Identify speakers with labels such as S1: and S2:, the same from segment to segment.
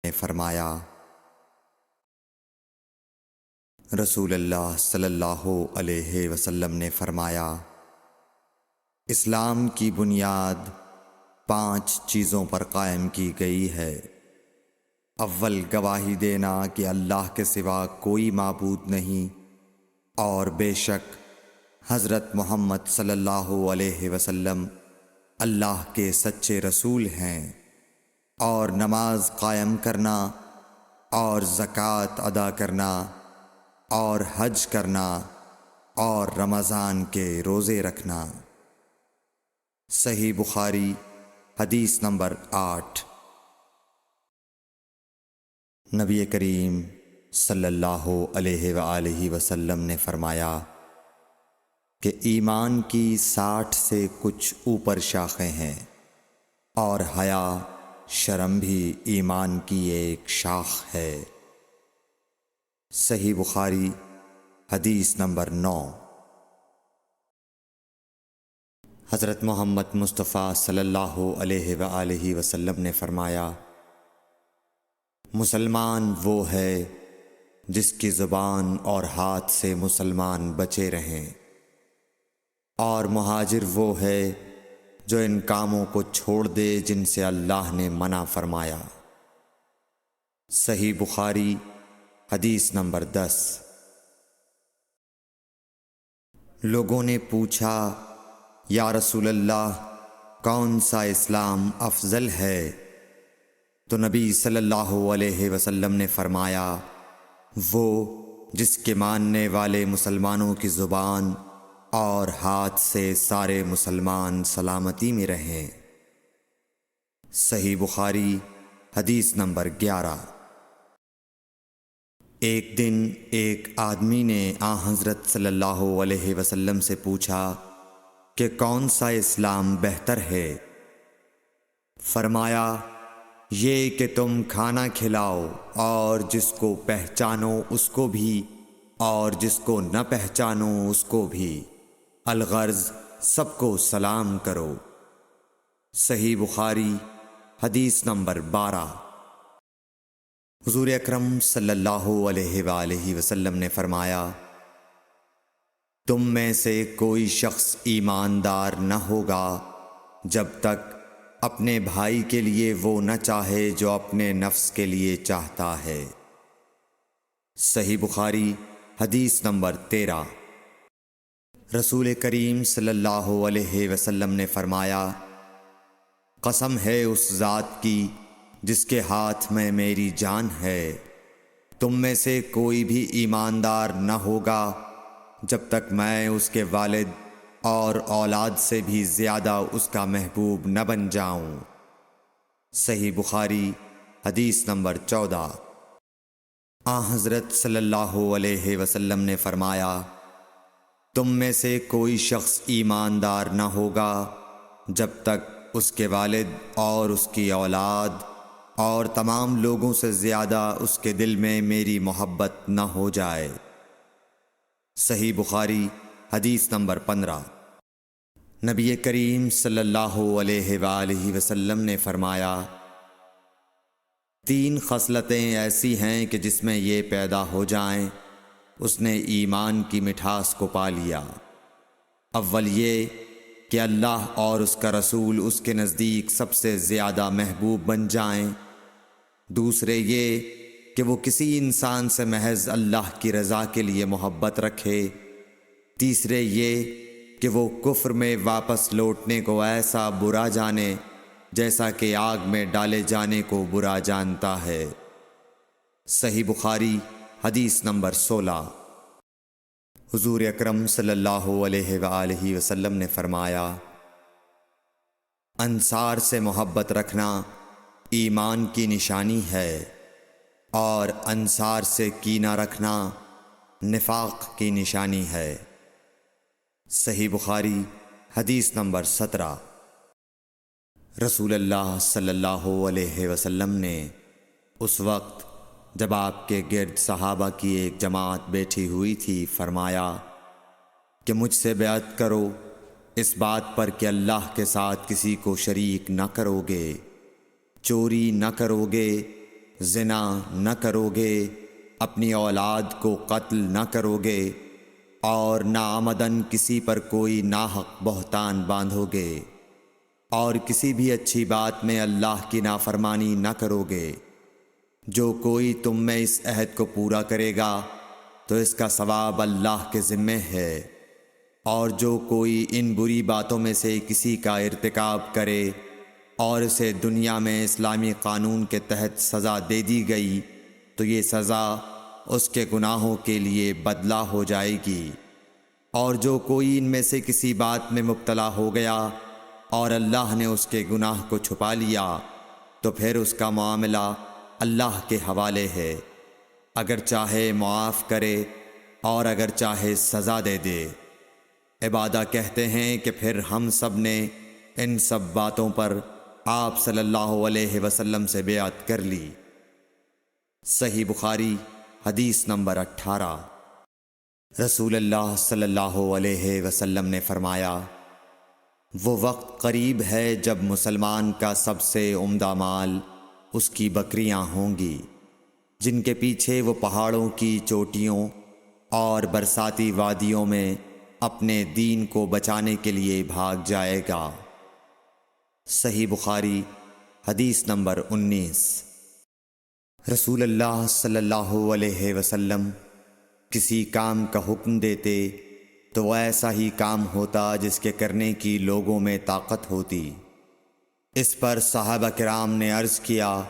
S1: نے فرمایا، رسول اللہ صلی اللہ علیہ وسلم نے فرمایا، اسلام کی بنیاد 5 چیزوں پر قائم کی گئی ہے۔ اول، گواہی دینا کہ اللہ کے سوا کوئی معبود نہیں اور بے شک حضرت محمد صلی اللہ علیہ وسلم اللہ کے سچے رسول ہیں، اور نماز قائم کرنا اور زکوٰۃ ادا کرنا اور حج کرنا اور رمضان کے روزے رکھنا۔ صحیح بخاری حدیث نمبر 8۔ نبی کریم صلی اللہ علیہ وآلہ وسلم نے فرمایا کہ ایمان کی 60 سے کچھ اوپر شاخیں ہیں، اور حیا شرم بھی ایمان کی ایک شاخ ہے۔ صحیح بخاری حدیث نمبر 9۔ حضرت محمد مصطفیٰ صلی اللہ علیہ وآلہ وسلم نے فرمایا، مسلمان وہ ہے جس کی زبان اور ہاتھ سے مسلمان بچے رہیں، اور مہاجر وہ ہے جو ان کاموں کو چھوڑ دے جن سے اللہ نے منع فرمایا۔ صحیح بخاری حدیث نمبر 10۔ لوگوں نے پوچھا، یا رسول اللہ، کون سا اسلام افضل ہے؟ تو نبی صلی اللہ علیہ وسلم نے فرمایا، وہ جس کے ماننے والے مسلمانوں کی زبان اور ہاتھ سے سارے مسلمان سلامتی میں رہیں۔ صحیح بخاری حدیث نمبر 11۔ ایک دن ایک آدمی نے حضرت صلی اللہ علیہ وسلم سے پوچھا کہ کون سا اسلام بہتر ہے؟ فرمایا، یہ کہ تم کھانا کھلاؤ اور جس کو پہچانو اس کو بھی اور جس کو نہ پہچانو اس کو بھی، الغرض سب کو سلام کرو۔ صحیح بخاری حدیث نمبر 12۔ حضور اکرم صلی اللہ علیہ وآلہ وسلم نے فرمایا، تم میں سے کوئی شخص ایماندار نہ ہوگا جب تک اپنے بھائی کے لیے وہ نہ چاہے جو اپنے نفس کے لیے چاہتا ہے۔ صحیح بخاری حدیث نمبر 13۔ رسول کریم صلی اللہ علیہ وسلم نے فرمایا، قسم ہے اس ذات کی جس کے ہاتھ میں میری جان ہے، تم میں سے کوئی بھی ایماندار نہ ہوگا جب تک میں اس کے والد اور اولاد سے بھی زیادہ اس کا محبوب نہ بن جاؤں۔ صحیح بخاری حدیث نمبر 14۔ حضرت صلی اللہ علیہ وسلم نے فرمایا، تم میں سے کوئی شخص ایماندار نہ ہوگا جب تک اس کے والد اور اس کی اولاد اور تمام لوگوں سے زیادہ اس کے دل میں میری محبت نہ ہو جائے۔ صحیح بخاری حدیث نمبر 15۔ نبی کریم صلی اللہ علیہ وآلہ وسلم نے فرمایا، 3 خصلتیں ایسی ہیں کہ جس میں یہ پیدا ہو جائیں اس نے ایمان کی مٹھاس کو پا لیا۔ اول یہ کہ اللہ اور اس کا رسول اس کے نزدیک سب سے زیادہ محبوب بن جائیں۔ دوسرے یہ کہ وہ کسی انسان سے محض اللہ کی رضا کے لیے محبت رکھے۔ تیسرے یہ کہ وہ کفر میں واپس لوٹنے کو ایسا برا جانے جیسا کہ آگ میں ڈالے جانے کو برا جانتا ہے۔ صحیح بخاری حدیث نمبر 16۔ حضور اکرم صلی اللہ علیہ وآلہ وسلم نے فرمایا، انصار سے محبت رکھنا ایمان کی نشانی ہے، اور انصار سے کینہ رکھنا نفاق کی نشانی ہے۔ صحیح بخاری حدیث نمبر 17۔ رسول اللہ صلی اللہ علیہ وسلم نے اس وقت جب آپ کے گرد صحابہ کی ایک جماعت بیٹھی ہوئی تھی فرمایا کہ مجھ سے بیعت کرو اس بات پر کہ اللہ کے ساتھ کسی کو شریک نہ کرو گے، چوری نہ کرو گے، زنا نہ کرو گے، اپنی اولاد کو قتل نہ کرو گے، اور ناعمدن کسی پر کوئی ناحق بہتان باندھو گے، اور کسی بھی اچھی بات میں اللہ کی نافرمانی نہ کرو گے۔ جو کوئی تم میں اس عہد کو پورا کرے گا تو اس کا ثواب اللہ کے ذمے ہے، اور جو کوئی ان بری باتوں میں سے کسی کا ارتکاب کرے اور اسے دنیا میں اسلامی قانون کے تحت سزا دے دی گئی تو یہ سزا اس کے گناہوں کے لیے بدلہ ہو جائے گی، اور جو کوئی ان میں سے کسی بات میں مبتلا ہو گیا اور اللہ نے اس کے گناہ کو چھپا لیا تو پھر اس کا معاملہ اللہ کے حوالے ہے، اگر چاہے معاف کرے اور اگر چاہے سزا دے دے۔ عبادہ کہتے ہیں کہ پھر ہم سب نے ان سب باتوں پر آپ صلی اللہ علیہ وسلم سے بیعت کر لی۔ صحیح بخاری حدیث نمبر 18۔ رسول اللہ صلی اللہ علیہ وسلم نے فرمایا، وہ وقت قریب ہے جب مسلمان کا سب سے عمدہ مال اس کی بکریاں ہوں گی، جن کے پیچھے وہ پہاڑوں کی چوٹیوں اور برساتی وادیوں میں اپنے دین کو بچانے کے لیے بھاگ جائے گا۔ صحیح بخاری حدیث نمبر 19۔ رسول اللہ صلی اللہ علیہ وسلم کسی کام کا حکم دیتے تو وہ ایسا ہی کام ہوتا جس کے کرنے کی لوگوں میں طاقت ہوتی۔ اس پر صحابہ کرام نے عرض کیا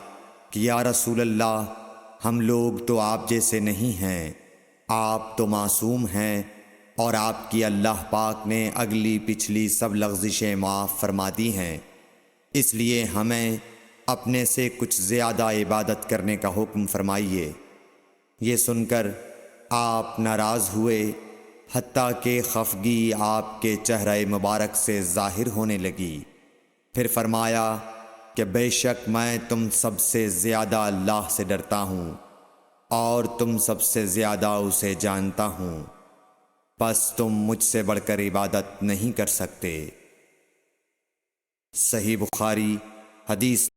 S1: کہ یا رسول اللہ، ہم لوگ تو آپ جیسے نہیں ہیں، آپ تو معصوم ہیں اور آپ کی اللہ پاک نے اگلی پچھلی سب لغزشیں معاف فرما دی ہیں، اس لیے ہمیں اپنے سے کچھ زیادہ عبادت کرنے کا حکم فرمائیے۔ یہ سن کر آپ ناراض ہوئے، حتیٰ کہ خفگی آپ کے چہرہ مبارک سے ظاہر ہونے لگی۔ پھر فرمایا کہ بے شک میں تم سب سے زیادہ اللہ سے ڈرتا ہوں اور تم سب سے زیادہ اسے جانتا ہوں، پس تم مجھ سے بڑھ کر عبادت نہیں کر سکتے۔ صحیح بخاری حدیث